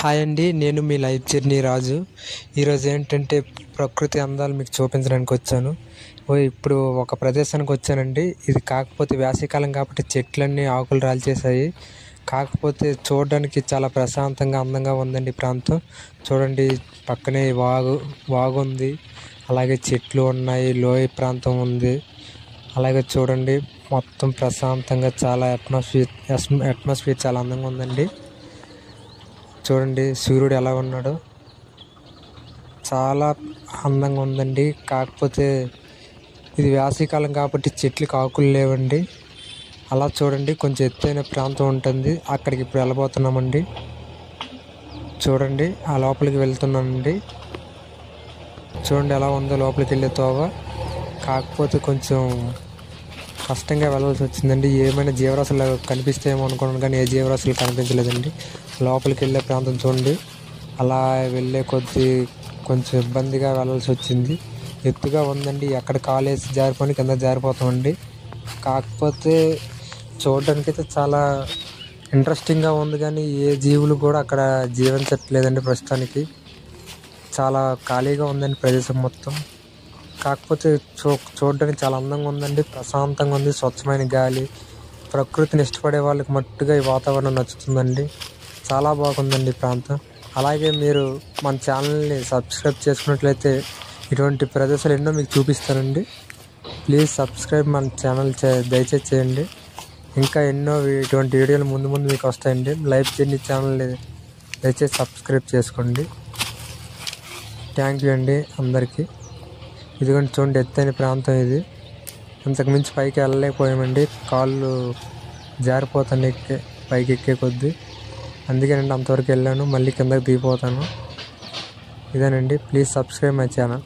Hi అండి, నేను మీ life journey రాజు. ఈరోజు ఏంటంటే ప్రకృతి అందాలు మీకు చూపించడానికి వచ్చాను. ఇప్పుడు ఒక ప్రదేశానికి వచ్చానండి. ఇది కాకపోతే వేసవికాలం కాబట్టి చెట్లన్నీ ఆకులు రాల్చేసాయి. కాకపోతే చూడడానికి చాలా ప్రశాంతంగా అందంగా ఉందండి. ఈ ప్రాంతం చూడండి, పక్కనే వాగు ఉంది, అలాగే చెట్లు ఉన్నాయి, లోయ ప్రాంతం ఉంది. అలాగే చూడండి, మొత్తం ప్రశాంతంగా చాలా అట్మాస్ఫియర్ చాలా అందంగా ఉందండి. చూడండి, సూర్యుడు ఎలా ఉన్నాడో చాలా అందంగా ఉందండి. కాకపోతే ఇది వేసవికాలం కాబట్టి చెట్లకు ఆకులు లేవండి. అలా చూడండి, కొంచెం ఎత్తైన ప్రాంతం ఉంటుంది, అక్కడికి ఇప్పుడు వెళ్ళబోతున్నామండి. చూడండి, ఆ లోపలికి వెళ్తున్నానండి. చూడండి ఎలా ఉందో లోపలికి వెళ్ళే తోవ. కాకపోతే కొంచెం కష్టంగా వెళ్ళాల్సి వచ్చిందండి. ఏమైనా జీవరాశులు కనిపిస్తాయేమో అనుకున్నాను, కానీ ఏ జీవరాశులు కనిపించలేదండి. లోపలికి వెళ్ళే ప్రాంతం చూడండి, అలా వెళ్ళే కొద్దీ కొంచెం ఇబ్బందిగా వెళ్ళాల్సి వచ్చింది. ఎత్తుగా ఉందండి, ఎక్కడ కాలేసి జారిపోయి కింద జారిపోతామండి. కాకపోతే చూడడానికైతే చాలా ఇంట్రెస్టింగ్గా ఉంది, కానీ ఏ జీవులు కూడా అక్కడ జీవించట్లేదండి ప్రస్తుతానికి. చాలా ఖాళీగా ఉందండి ప్రదేశం మొత్తం. కాకపోతే చూడడానికి చాలా అందంగా ఉందండి, ప్రశాంతంగా ఉంది, స్వచ్ఛమైన గాలి. ప్రకృతిని ఇష్టపడే వాళ్ళకి మట్టుగా ఈ వాతావరణం నచ్చుతుందండి. చాలా బాగుందండి ఈ ప్రాంతం. అలాగే మీరు మన ఛానల్ని సబ్స్క్రైబ్ చేసుకున్నట్లయితే ఇటువంటి ప్రదేశాలు ఎన్నో మీకు చూపిస్తానండి. ప్లీజ్ సబ్స్క్రైబ్ మన ఛానల్ దయచేసి చేయండి. ఇంకా ఎన్నో ఇటువంటి వీడియోలు ముందు మీకు వస్తాయండి. లైఫ్ జర్నీ ఛానల్ని దయచేసి సబ్స్క్రైబ్ చేసుకోండి. థ్యాంక్ యూ అండి అందరికీ. ఇదిగోండి చూడండి, ఎత్తైన ప్రాంతం ఇది. ఇంతకుమించి పైకి వెళ్ళలేకపోయామండి, కాళ్ళు జారిపోతాను పైకి ఎక్కే కొద్దీ. అందుకేనండి అంతవరకు వెళ్ళాను, మళ్ళీ కిందకి దిగిపోతాను. ఇదేనండి, ప్లీజ్ సబ్స్క్రైబ్ మై ఛానల్.